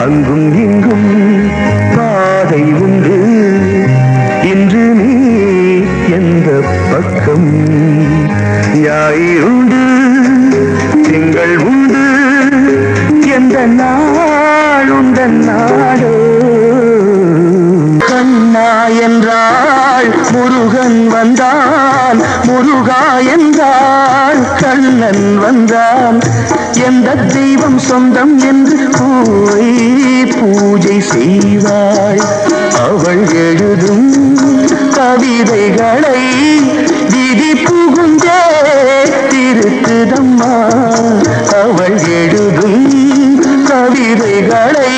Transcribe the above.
அங்கும் இங்கும் பாதை உண்டு இன்று நீ எந்த பக்கம் ஞாயிறுண்டு திங்கள் உண்டு எந்த நாள் உந்த நாடு கண்ணா என்றால் முருகன் வந்தான் முருகா என்றால் கண்ணன் வந்தான் எந்த தெய்வம் சொந்தம் என்று போய் பூஜை செய்வாள் அவள் எழுதும் கவிதைகளை விதி புகுந்தே திருத்துதம்மா அவள் எழுதும் கவிதைகளை